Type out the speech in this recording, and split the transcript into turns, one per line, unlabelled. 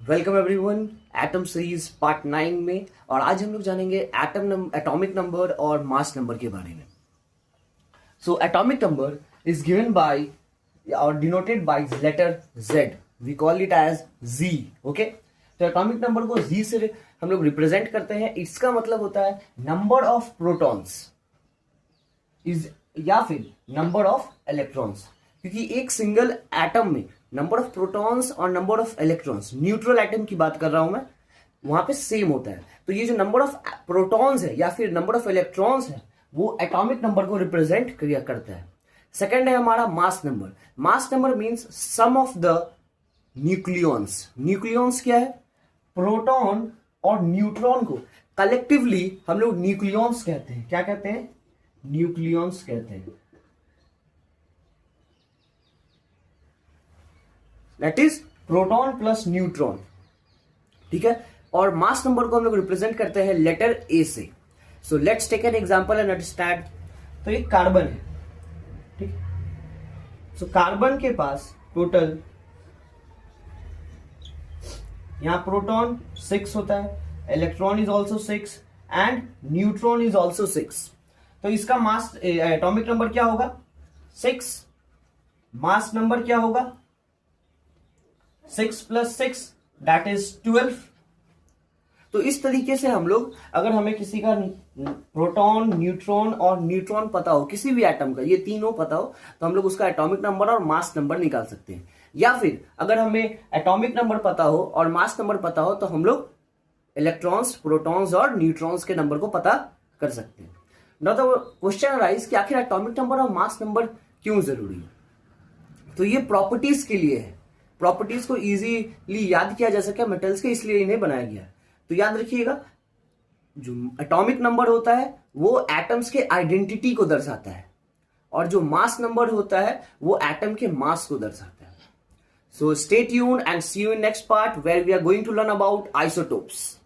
Welcome everyone atom series part 9 में। और आज हम लोग जानेंगे एटॉमिक नंबर और मास नंबर के बारे में। So atomic number is given by और denoted by letter Z। We call it as Z। Okay, तो एटॉमिक नंबर को Z से हम लोग रिप्रेजेंट करते हैं। इसका मतलब होता है नंबर ऑफ प्रोटॉन्स इज या फिर नंबर ऑफ इलेक्ट्रॉन्स, क्योंकि एक सिंगल एटम में नंबर ऑफ प्रोटॉन्स और number of electrons, neutral atom की बात कर रहा हूं मैं, वहां पे सेम होता है। तो ये जो नंबर ऑफ प्रोटॉन्स है या फिर नंबर ऑफ इलेक्ट्रॉन्स है वो एटॉमिक नंबर को रिप्रेजेंट करता है। सेकंड है हमारा mass number. Mass number means sum of the nucleons. Nucleons क्या है? प्रोटॉन और न्यूट्रॉन को कलेक्टिवली हम लोग न्यूक्लियॉन्स कहते हैं। क्या कहते हैं? न्यूक्लियॉन्स कहते हैं। That is proton plus neutron. ठीक है, और मास नंबर को हम लोग रिप्रेजेंट करते हैं लेटर ए से। So let's take an example and understand. तो एक कार्बन है, ठीक है। सो कार्बन के पास टोटल यहां प्रोटॉन 6 होता है, electron is also 6 and neutron is also 6। तो इसका मास एटॉमिक नंबर क्या होगा? 6। मास नंबर क्या होगा? 6 + 6 दैट इज 12। तो इस तरीके से हम लोग, अगर हमें किसी का प्रोटॉन, न्यूट्रॉन और न्यूट्रॉन पता हो, किसी भी एटम का ये तीनों पता हो, तो हम लोग उसका एटॉमिक नंबर और मास नंबर निकाल सकते हैं। या फिर अगर हमें एटॉमिक नंबर पता हो और मास नंबर पता हो तो हम लोग इलेक्ट्रॉन्स, प्रोटॉन्स और न्यूट्रॉन्स के नंबर को पता कर सकते हैं। नाउ द क्वेश्चन अराइज कि आखिर एटॉमिक नंबर और मास नंबर क्यों जरूरी है? तो ये प्रॉपर्टीज के लिए है। प्रॉपर्टीज को इजीली याद किया जा सके मेटल्स के, इसलिए इन्हें बनाया गया है। तो याद रखिएगा, जो एटॉमिक नंबर होता है वो एटम्स के आइडेंटिटी को दर्शाता है, और जो मास नंबर होता है वो एटम के मास को दर्शाता है। So stay tuned and see you in next part where we are going to learn about isotopes.